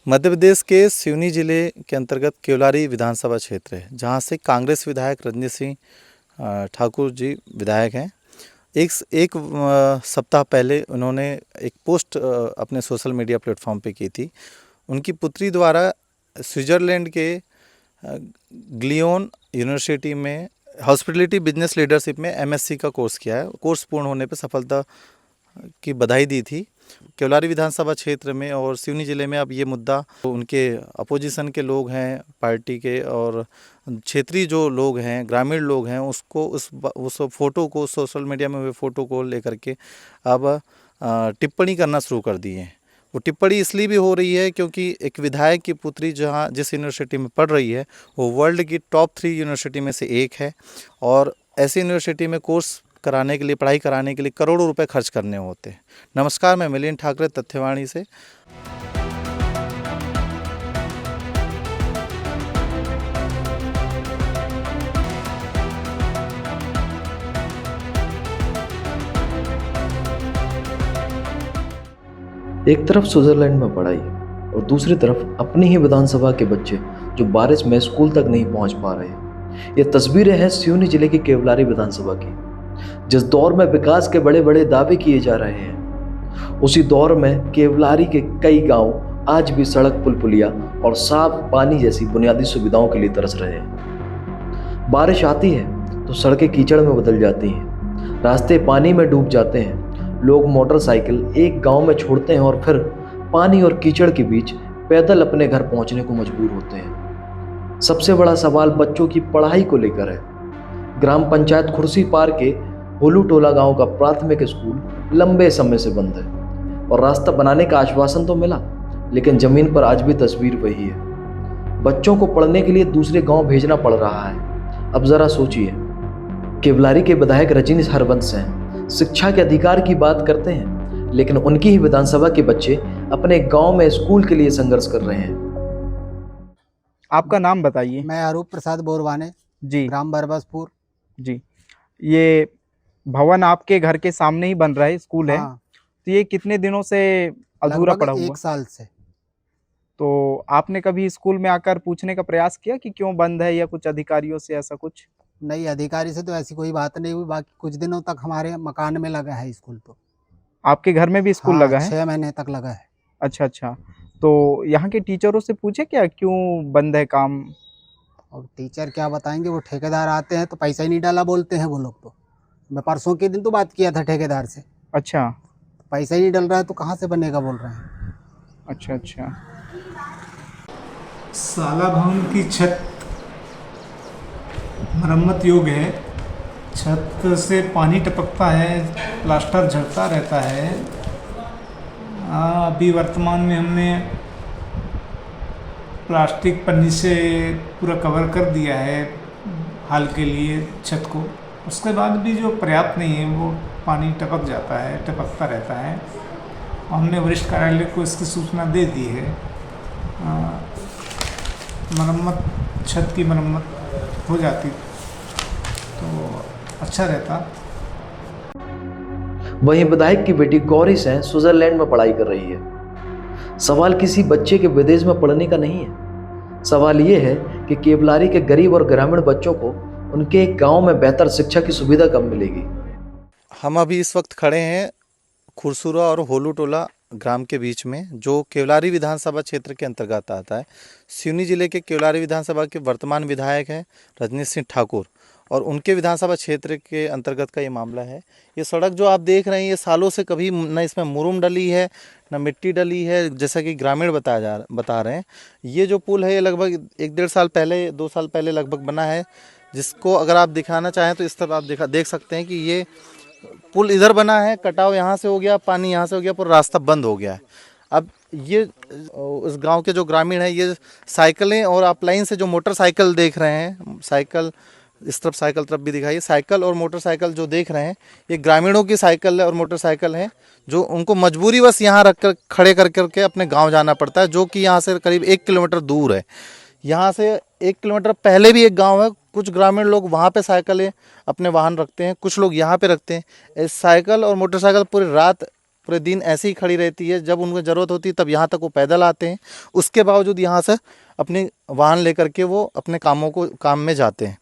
मध्य प्रदेश के सिवनी जिले के अंतर्गत केवलारी विधानसभा क्षेत्र है, जहां से कांग्रेस विधायक रजनीश सिंह ठाकुर जी विधायक हैं। एक सप्ताह पहले उन्होंने एक पोस्ट अपने सोशल मीडिया प्लेटफॉर्म पे की थी। उनकी पुत्री द्वारा स्विट्ज़रलैंड के ग्लियोन यूनिवर्सिटी में हॉस्पिटलिटी बिजनेस लीडरशिप में एमएससी का कोर्स किया है। कोर्स पूर्ण होने पर सफलता की बधाई दी थी। केवलारी विधानसभा क्षेत्र में और सिवनी ज़िले में अब ये मुद्दा उनके अपोजिशन के लोग हैं पार्टी के, और क्षेत्रीय जो लोग हैं, ग्रामीण लोग हैं, उसको उस फ़ोटो को, सोशल मीडिया में हुए फ़ोटो को लेकर के अब टिप्पणी करना शुरू कर दी है। वो टिप्पणी इसलिए भी हो रही है क्योंकि एक विधायक की पुत्री जिस यूनिवर्सिटी में पढ़ रही है वो वर्ल्ड की टॉप 3 यूनिवर्सिटी में से एक है, और ऐसी यूनिवर्सिटी में कोर्स कराने के लिए, पढ़ाई कराने के लिए करोड़ों रुपए खर्च करने होते हैं। नमस्कार, मैं मिलिंद ठाकरे तथ्यवाणी से। एक तरफ स्विट्जरलैंड में पढ़ाई और दूसरी तरफ अपनी ही विधानसभा के बच्चे जो बारिश में स्कूल तक नहीं पहुंच पा रहे। ये तस्वीरें हैं सिवनी जिले की केवलारी विधानसभा की। जिस दौर में विकास के बड़े बड़े दावे किए जा रहे हैं, उसी दौर में केवलारी के कई गांव आज भी सड़क, पुल पुलिया और साफ पानी जैसी बुनियादी सुविधाओं के लिए तरस रहे हैं। बारिश आती है तो सड़कें कीचड़ में बदल जाती हैं, रास्ते पानी में डूब जाते हैं। लोग मोटरसाइकिल एक गांव में छोड़ते हैं और फिर पानी और कीचड़ के बीच पैदल अपने घर पहुंचने को मजबूर होते हैं। सबसे बड़ा सवाल बच्चों की पढ़ाई को लेकर है। ग्राम पंचायत खुर्सी पार के होलू टोला गांव का प्राथमिक स्कूल लंबे समय से बंद है और रास्ता बनाने का आश्वासन तो मिला, लेकिन जमीन पर आज भी तस्वीर वही है। बच्चों को पढ़ने के लिए दूसरे गांव भेजना पड़ रहा है। अब जरा सोचिए, केवलारी के विधायक रजनीश हरवंश हैं, शिक्षा के अधिकार की बात करते हैं, लेकिन उनकी ही विधानसभा के बच्चे अपने गांव में स्कूल के लिए संघर्ष कर रहे हैं। आपका नाम बताइए। मैं अरूप प्रसाद बोरवाने जी ग्राम बरबसपुर। जी। ये भवन आपके घर के सामने ही बन रहा है, स्कूल है। हाँ, तो ये कितने दिनों से अधूरा लगभग पड़ा हुआ? 1 साल से। तो आपने कभी स्कूल में आकर पूछने का प्रयास किया कि क्यों बंद है, या कुछ अधिकारियों से ऐसा कुछ? नहीं, अधिकारी से तो ऐसी कोई बात नहीं हुई। बाकी कुछ दिनों तक हमारे मकान में लगा है स्कूल तो। आपके घर में भी स्कूल हाँ, लगा है? 6 महीने तक लगा है। अच्छा अच्छा। तो यहाँ के टीचरों से पूछे क्या क्यों बंद है काम? और टीचर क्या बताएंगे, वो ठेकेदार आते हैं तो पैसा ही नहीं डाला बोलते हैं वो लोग तो। मैं परसों के दिन तो बात किया था ठेकेदार से, अच्छा पैसा ही नहीं डल रहा है तो कहाँ से बनेगा बोल रहे हैं। अच्छा अच्छा। साला भवन की छत मरम्मत योग्य है। छत से पानी टपकता है, प्लास्टर झड़ता रहता है। अभी वर्तमान में हमने प्लास्टिक पन्नी से पूरा कवर कर दिया है हाल के लिए छत को। उसके बाद भी जो पर्याप्त नहीं है, वो पानी टपक जाता है, टपकता रहता है। हमने वरिष्ठ कार्यालय को इसकी सूचना दे दी है। मरम्मत, छत की मरम्मत हो जाती तो अच्छा रहता। वहीं विधायक की बेटी गौरी सेन स्विट्जरलैंड में पढ़ाई कर रही है। सवाल किसी बच्चे के विदेश में पढ़ने का नहीं है। सवाल ये है कि केवलारी के गरीब और ग्रामीण बच्चों को उनके गांव में बेहतर शिक्षा की सुविधा कब मिलेगी। हम अभी इस वक्त खड़े हैं खुरसूरा और होलू टोला ग्राम के बीच में, जो केवलारी विधानसभा क्षेत्र के अंतर्गत आता है। सिवनी जिले के केवलारी विधानसभा के वर्तमान विधायक हैं रजनीश सिंह ठाकुर, और उनके विधानसभा क्षेत्र के अंतर्गत का ये मामला है। ये सड़क जो आप देख रहे हैं, ये सालों से कभी न इसमें मुरुम डली है न मिट्टी डली है, जैसा कि ग्रामीण बता रहे हैं। ये जो पुल है, ये लगभग 1-1.5 साल पहले, 2 साल पहले लगभग बना है, जिसको अगर आप दिखाना चाहें तो इस तरफ आप देख सकते हैं कि ये पुल इधर बना है, कटाव यहाँ से हो गया, पानी यहाँ से हो गया, पर रास्ता बंद हो गया है। अब ये उस गांव के जो ग्रामीण हैं, ये साइकिलें और आप लाइन से जो मोटरसाइकिल देख रहे हैं, साइकिल इस तरफ, साइकिल तरफ भी दिखाइए, साइकिल और मोटरसाइकिल जो देख रहे हैं, ये ग्रामीणों की साइकिल और मोटरसाइकिल है, जो उनको मजबूरी बस यहाँ रख कर खड़े कर करके अपने गाँव जाना पड़ता है, जो कि यहाँ से करीब 1 किलोमीटर दूर है। यहाँ से 1 किलोमीटर पहले भी एक गांव है। कुछ ग्रामीण लोग वहाँ पे साइकिलें अपने वाहन रखते हैं, कुछ लोग यहाँ पे रखते हैं। इस साइकिल और मोटरसाइकिल पूरी रात पूरे दिन ऐसे ही खड़ी रहती है। जब उनको ज़रूरत होती है तब यहाँ तक वो पैदल आते हैं, उसके बावजूद यहाँ से अपनी वाहन लेकर के वो अपने काम में जाते हैं।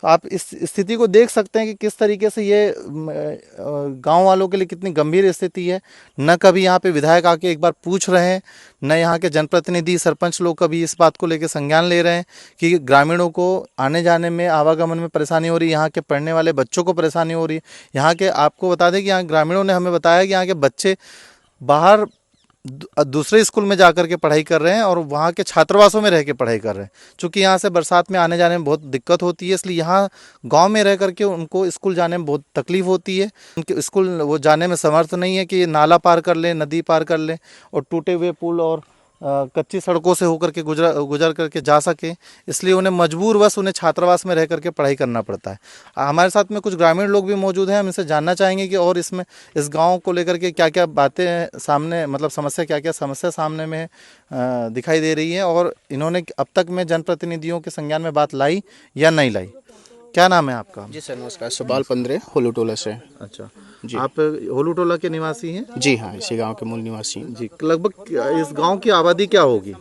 तो आप इस स्थिति को देख सकते हैं कि किस तरीके से ये गांव वालों के लिए कितनी गंभीर स्थिति है। न कभी यहाँ पे विधायक आके एक बार पूछ रहे हैं, न यहाँ के जनप्रतिनिधि सरपंच लोग कभी इस बात को लेकर संज्ञान ले रहे हैं कि ग्रामीणों को आने जाने में, आवागमन में परेशानी हो रही है, यहाँ के पढ़ने वाले बच्चों को परेशानी हो रही है। यहाँ के आपको बता दें कि यहाँ ग्रामीणों ने हमें बताया कि यहाँ के बच्चे बाहर दूसरे स्कूल में जाकर के पढ़ाई कर रहे हैं और वहाँ के छात्रावासों में रह के पढ़ाई कर रहे हैं। चूँकि यहाँ से बरसात में आने जाने में बहुत दिक्कत होती है, इसलिए यहाँ गांव में रह करके उनको स्कूल जाने में बहुत तकलीफ होती है। उनके स्कूल वो जाने में समर्थ नहीं है कि नाला पार कर लें, नदी पार कर लें और टूटे हुए पुल और कच्ची सड़कों से होकर के गुजर करके जा सके। इसलिए उन्हें मजबूरवश उन्हें छात्रावास में रह करके पढ़ाई करना पड़ता है। हमारे साथ में कुछ ग्रामीण लोग भी मौजूद हैं, हम इनसे जानना चाहेंगे कि और इसमें इस गांव को लेकर के क्या क्या बातें सामने, मतलब समस्या क्या क्या समस्या सामने में दिखाई दे रही है और इन्होंने अब तक में जनप्रतिनिधियों के संज्ञान में बात लाई या नहीं लाई। क्या नाम है आपका? जी सर नमस्कार, सुबाल 15 होलू टोला से। अच्छा जी। आप होलू टोला के निवासी हैं? जी हाँ, इसी गांव के मूल निवासी हैं। जी। लगभग इस गांव की आबादी क्या होगी?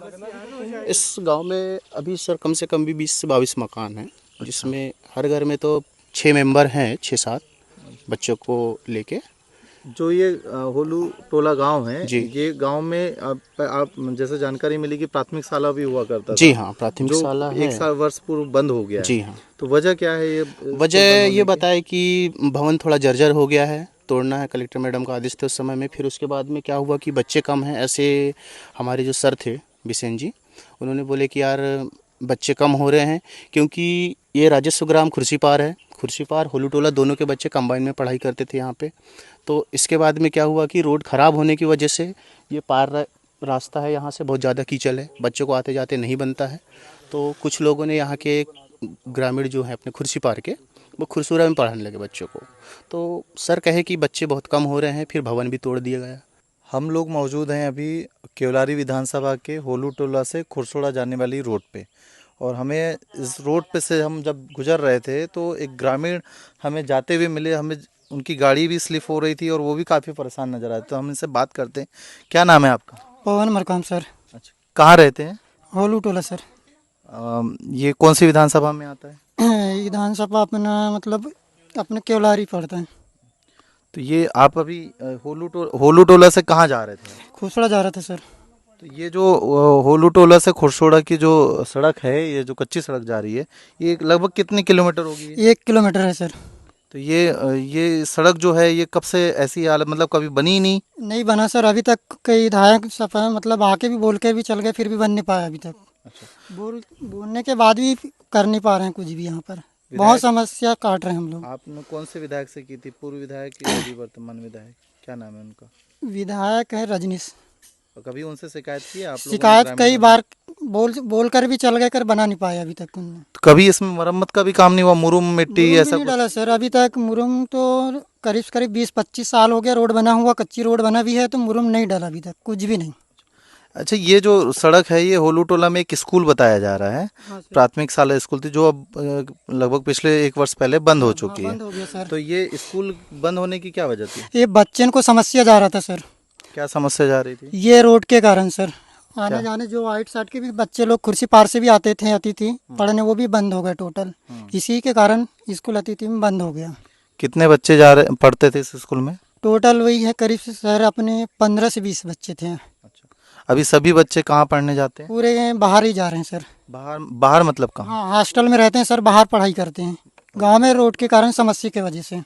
इस गांव में अभी सर कम से कम भी 20 से 22 मकान हैं, जिसमें हर घर में तो 6 मेंबर हैं, 6-7 बच्चों को लेके। जो ये होलू टोला गांव है, जी। ये गांव में आप जैसे जानकारी मिली कि प्राथमिक शाला भी हुआ करता था। जी हाँ, प्राथमिक जो शाला है। 1 वर्ष पूर्व बंद हो गया है। जी हाँ। तो वजह क्या है? ये वजह ये बताए कि भवन थोड़ा जर्जर हो गया है, तोड़ना है। कलेक्टर मैडम का आदेश थे उस समय में। फिर उसके बाद में क्या हुआ कि बच्चे कम हैं, ऐसे हमारे जो सर थे बिसेन जी, उन्होंने बोले कि यार बच्चे कम हो रहे हैं, क्योंकि ये राजस्व ग्राम खुर्सीपार है, खुर्सीपार होलू टोला दोनों के बच्चे कंबाइन में पढ़ाई करते थे यहाँ पे। तो इसके बाद में क्या हुआ कि रोड ख़राब होने की वजह से ये पार रास्ता है, यहाँ से बहुत ज़्यादा कीचड़ है, बच्चों को आते जाते नहीं बनता है। तो कुछ लोगों ने यहाँ के ग्रामीण जो हैं अपने खुर्सीपार के, वो खुरसूरा में पढ़ाने लगे बच्चों को। तो सर कहे कि बच्चे बहुत कम हो रहे हैं, फिर भवन भी तोड़ दिया गया। हम लोग मौजूद हैं अभी केवलारी विधानसभा के होलू टोला से खुरसोड़ा जाने वाली रोड पे, और हमें इस रोड पे से हम जब गुजर रहे थे तो एक ग्रामीण हमें जाते हुए मिले। हमें उनकी गाड़ी भी स्लिप हो रही थी और वो भी काफ़ी परेशान नजर आए। तो हम इनसे बात करते हैं। क्या नाम है आपका? पवन मरकाम सर, अच्छा, कहाँ रहते हैं? होलू टोला सर। ये कौन सी विधानसभा में आता है? विधानसभा अपना मतलब अपने केवलारी पड़ता है। तो ये आप अभी होलू टोला से कहाँ जा रहे थे? खुसड़ा जा रहा था सर। तो ये जो होलू टोला से खुरसोड़ा की जो सड़क है, ये जो कच्ची सड़क जा रही है, ये लगभग कितने किलोमीटर होगी? 1 किलोमीटर है सर। तो ये सड़क जो है ये कब से ऐसी हालत, मतलब कभी बनी ही नहीं बना सर अभी तक। कई विधायक सफा मतलब आके भी बोल के भी चल गए, फिर भी बन नहीं पाया अभी तक। अच्छा। बोलने के बाद भी कर नहीं पा रहे हैं कुछ भी। यहाँ पर बहुत समस्या काट रहे हैं हम लोग। आपने कौन से विधायक से की थी? पूर्व विधायक या अभी वर्तमान विधायक? क्या नाम है उनका? विधायक है रजनीश। और कभी उनसे शिकायत की है आप लोगों ने? शिकायत ग्रामीण कई लोगों बार बोल कर भी चल गए, कर बना नहीं पाया अभी तक उन्होंने। ने? तो कभी इसमें मरम्मत का भी काम नहीं हुआ? मुरुम मिट्टी मुरुम भी ऐसा नहीं कुछ? डाला सर अभी तक। मुरुम तो करीब 20-25 साल हो गया रोड बना हुआ, कच्ची रोड बना भी है, तो मुरुम नहीं डाला अभी तक, कुछ भी नहीं। अच्छा, ये जो सड़क है ये होलू टोला में एक स्कूल बताया जा रहा है, हाँ सर। प्राथमिक शाला स्कूल थी, जो अब लगभग पिछले 1 वर्ष पहले बंद हो चुकी बंद है। हो गया सर। तो ये स्कूल बंद होने की क्या वजह थी? ये बच्चन को समस्या जा रहा था सर। क्या समस्या जा रही थी? ये रोड के कारण सर। आने जाने जो आइट साइड के भी बच्चे लोग कुर्सी पार से भी आते थे अतिथि पढ़ने, वो भी बंद हो गए टोटल। इसी के कारण स्कूल अतिथि में बंद हो गया। कितने बच्चे पढ़ते थे इस स्कूल में? टोटल वही है करीब से सर अपने 15 से 20 बच्चे थे। अच्छा, अभी सभी बच्चे कहाँ पढ़ने जाते हैं? पूरे बाहर ही जा रहे हैं सर। बाहर मतलब कहाँ? हाँ, हॉस्टल में रहते हैं सर, बाहर पढ़ाई करते हैं। गांव में रोड के कारण समस्या की वजह से।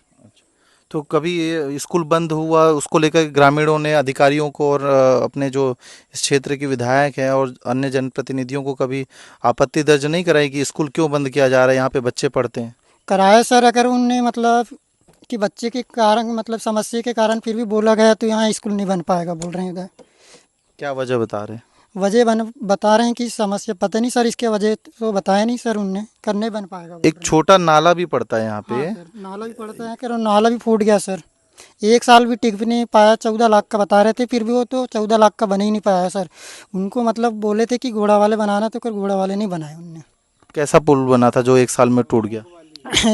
तो कभी ये स्कूल बंद हुआ, उसको लेकर ग्रामीणों ने अधिकारियों को और अपने जो इस क्षेत्र के विधायक हैं और अन्य जनप्रतिनिधियों को कभी आपत्ति दर्ज नहीं कराई कि स्कूल क्यों बंद किया जा रहा है, यहाँ पे बच्चे पढ़ते हैं? कराया सर। अगर उनने मतलब कि बच्चे के कारण मतलब समस्या के कारण फिर भी बोला गया तो यहाँ स्कूल नहीं बन पाएगा बोल रहे हैं इधर। क्या वजह बता रहे हैं? वजह बता रहे हैं कि समस्या पता नहीं सर, इसके वजह तो बताया नहीं सर उनने, कर नहीं बन पाएगा बोल एक रहे हैं। छोटा नाला भी पड़ता है यहाँ पे। हाँ सर, नाला भी पड़ता है, कि नाला भी फूट गया सर। 1 साल भी टिक भी नहीं पाया। 14 लाख का बता रहे थे, फिर भी वो तो 14 लाख का बन ही नहीं पाया सर। उनको मतलब बोले थे कि घोड़ा वाले बनाना, तो फिर घोड़ा वाले नहीं बनाए उनने। कैसा पुल बना था जो 1 साल में टूट गया?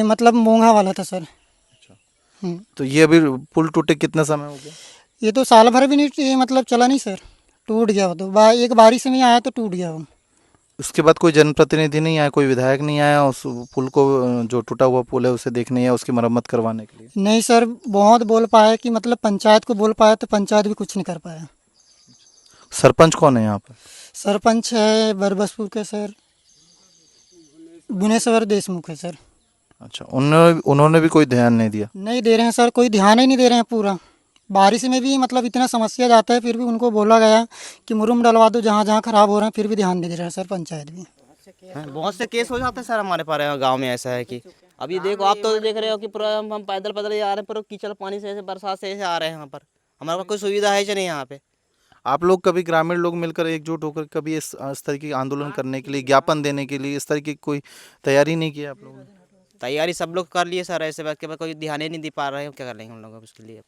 मतलब मोंघा वाला था सर। तो ये अभी पुल टूटे कितना समय हो गया? ये तो साल भर भी नहीं ये मतलब चला नहीं सर, टूट गया वो तो एक बारिश में आया तो टूट गया वो। उसके बाद कोई जनप्रतिनिधि नहीं आया, कोई विधायक नहीं आया उस पुल को, जो टूटा हुआ पुल है उसे देखने या उसकी मरम्मत करवाने के लिए? नहीं सर, बहुत बोल पाया कि मतलब पंचायत को बोल पाया तो पंचायत भी कुछ नहीं कर पाया। सरपंच कौन है यहाँ पर? सरपंच है बरबसपुर के सर, भुवनेश्वर देशमुख है सर। अच्छा, उन्होंने भी कोई ध्यान नहीं दिया? नहीं दे रहे हैं सर, कोई ध्यान ही नहीं दे रहे हैं पूरा। बारिश में भी मतलब इतना समस्या जाता है, फिर भी उनको बोला गया कि मुरुम डलवा दो जहाँ जहाँ खराब हो रहे हैं, फिर भी ध्यान नहीं दे रहे हैं सर पंचायत भी। हाँ, बहुत से केस हो जाते हैं सर हमारे पास गांव में। ऐसा है कि अभी देखो, आप तो देख रहे हो कि पूरा हम पैदल पैदल ही आ रहे हैं, पूरा कीचड़ पानी से ऐसे बरसात से ऐसे आ रहे हैं। यहाँ पर हमारे पास कोई सुविधा है नहीं यहाँ पे। आप लोग कभी ग्रामीण लोग मिलकर एकजुट होकर कभी इस तरह की आंदोलन करने के लिए, ज्ञापन देने के लिए इस तरह की कोई तैयारी नहीं की आप लोगों ने? तैयारी सब लोग कर लिए सर, ऐसे बात के बाद कोई ध्यान ही नहीं दे पा रहे हैं। क्या कर लेंगे हम लोग उसके लिए?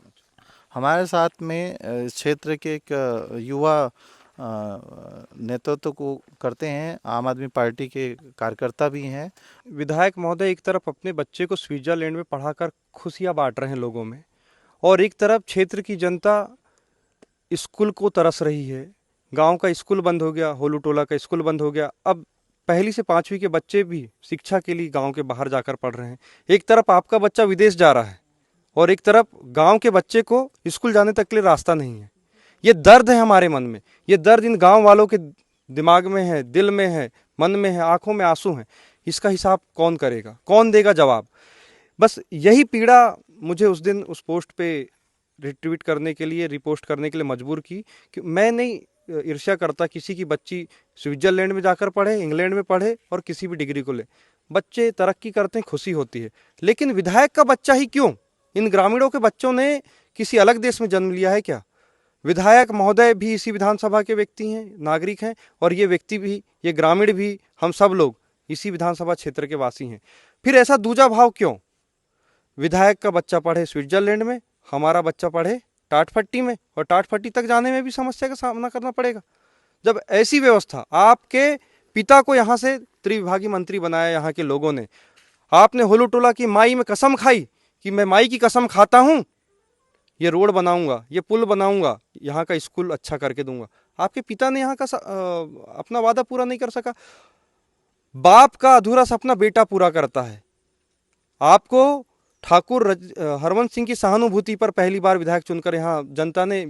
हमारे साथ में इस क्षेत्र के एक युवा नेतृत्व को करते हैं, आम आदमी पार्टी के कार्यकर्ता भी हैं। विधायक महोदय एक तरफ अपने बच्चे को स्विट्जरलैंड में पढ़ाकर खुशियां बांट रहे हैं लोगों में, और एक तरफ क्षेत्र की जनता स्कूल को तरस रही है। गांव का स्कूल बंद हो गया, होलू टोला का स्कूल बंद हो गया। अब पहली से 5वीं के बच्चे भी शिक्षा के लिए गांव के बाहर जाकर पढ़ रहे हैं। एक तरफ आपका बच्चा विदेश जा रहा है और एक तरफ गांव के बच्चे को स्कूल जाने तक के लिए रास्ता नहीं है। ये दर्द है हमारे मन में, ये दर्द इन गांव वालों के दिमाग में है, दिल में है, मन में है, आंखों में आंसू हैं। इसका हिसाब कौन करेगा, कौन देगा जवाब? बस यही पीड़ा मुझे उस दिन उस पोस्ट पे रिट्वीट करने के लिए, रिपोस्ट करने के लिए मजबूर की कि मैं नहीं ईर्ष्या करता किसी की बच्ची स्विट्जरलैंड में जाकर पढ़े, इंग्लैंड में पढ़े और किसी भी डिग्री को ले। बच्चे तरक्की करते हैं, खुशी होती है, लेकिन विधायक का बच्चा ही क्यों? इन ग्रामीणों के बच्चों ने किसी अलग देश में जन्म लिया है क्या? विधायक महोदय भी इसी विधानसभा के व्यक्ति हैं, नागरिक हैं, और ये व्यक्ति भी, ये ग्रामीण भी, हम सब लोग इसी विधानसभा क्षेत्र के वासी हैं। फिर ऐसा दूजा भाव क्यों? विधायक का बच्चा पढ़े स्विट्जरलैंड में, हमारा बच्चा पढ़े टाटपट्टी में, और टाटपट्टी तक जाने में भी समस्या का सामना करना पड़ेगा। जब ऐसी व्यवस्था, आपके पिता को यहाँ से त्रिविभागीय मंत्री बनाया यहाँ के लोगों ने, आपने होलू टोला की माई में कसम खाई कि मैं माई की कसम खाता हूँ, ये रोड बनाऊंगा, ये पुल बनाऊंगा, यहाँ का स्कूल अच्छा करके दूंगा। आपके पिता ने यहाँ का अपना वादा पूरा नहीं कर सका। बाप का अधूरा सपना बेटा पूरा करता है। आपको ठाकुर हरवंश सिंह की सहानुभूति पर पहली बार विधायक चुनकर यहाँ जनता ने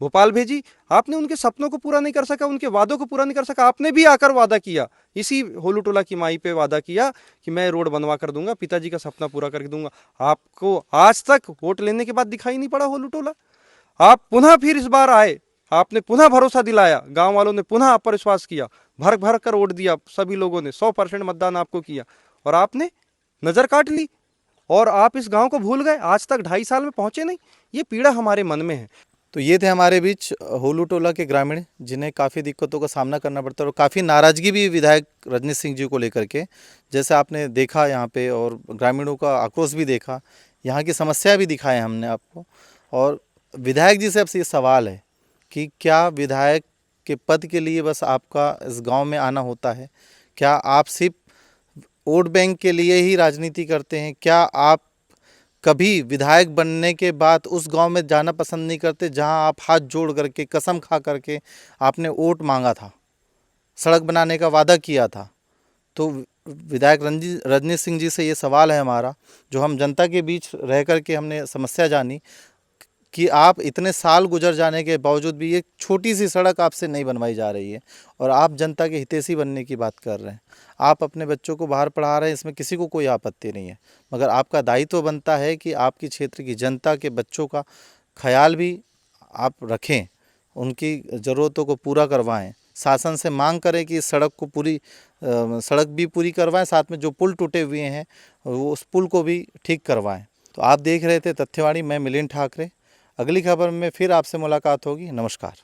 भोपाल भेजी। आपने उनके सपनों को पूरा नहीं कर सका, उनके वादों को पूरा नहीं कर सका। आपने भी आकर वादा किया, इसी होलू टोला की माई पे वादा किया कि मैं रोड बनवा कर दूंगा, पिताजी का सपना पूरा करके दूंगा। आपको आज तक वोट लेने के बाद दिखाई नहीं पड़ा होलू टोला। आप पुनः फिर इस बार आए, आपने पुनः भरोसा दिलाया, गांव वालों ने पुनः आप पर विश्वास किया, भर भर कर वोट दिया, सभी लोगों ने 100% मतदान आपको किया, और आपने नजर काट ली और आप इस गांव को भूल गए। आज तक 2.5 साल में पहुंचे नहीं। ये पीड़ा हमारे मन में है। तो ये थे हमारे बीच होलू टोला के ग्रामीण, जिन्हें काफ़ी दिक्कतों का सामना करना पड़ता है और काफ़ी नाराज़गी भी विधायक रजनीश सिंह जी को लेकर के, जैसे आपने देखा यहाँ पे, और ग्रामीणों का आक्रोश भी देखा, यहाँ की समस्या भी दिखाए हमने आपको। और विधायक जी से अब ये सवाल है कि क्या विधायक के पद के लिए बस आपका इस गाँव में आना होता है? क्या आप सिर्फ वोट बैंक के लिए ही राजनीति करते हैं? क्या आप कभी विधायक बनने के बाद उस गांव में जाना पसंद नहीं करते जहां आप हाथ जोड़ करके, कसम खा करके आपने वोट मांगा था, सड़क बनाने का वादा किया था? तो विधायक रजनीश सिंह जी से ये सवाल है हमारा, जो हम जनता के बीच रह कर के हमने समस्या जानी, कि आप इतने साल गुजर जाने के बावजूद भी ये छोटी सी सड़क आपसे नहीं बनवाई जा रही है, और आप जनता के हितैषी बनने की बात कर रहे हैं। आप अपने बच्चों को बाहर पढ़ा रहे हैं, इसमें किसी को कोई आपत्ति नहीं है, मगर आपका दायित्व बनता है कि आपकी क्षेत्र की जनता के बच्चों का ख्याल भी आप रखें, उनकी ज़रूरतों को पूरा करवाएं, शासन से मांग करें कि इस सड़क को सड़क भी पूरी करवाएं, साथ में जो पुल टूटे हुए हैं वो उस पुल को भी ठीक करवाएं। तो आप देख रहे थे तथ्यवाणी, मैं मिलिंद ठाकरे। अगली खबर में फिर आपसे मुलाकात होगी। नमस्कार।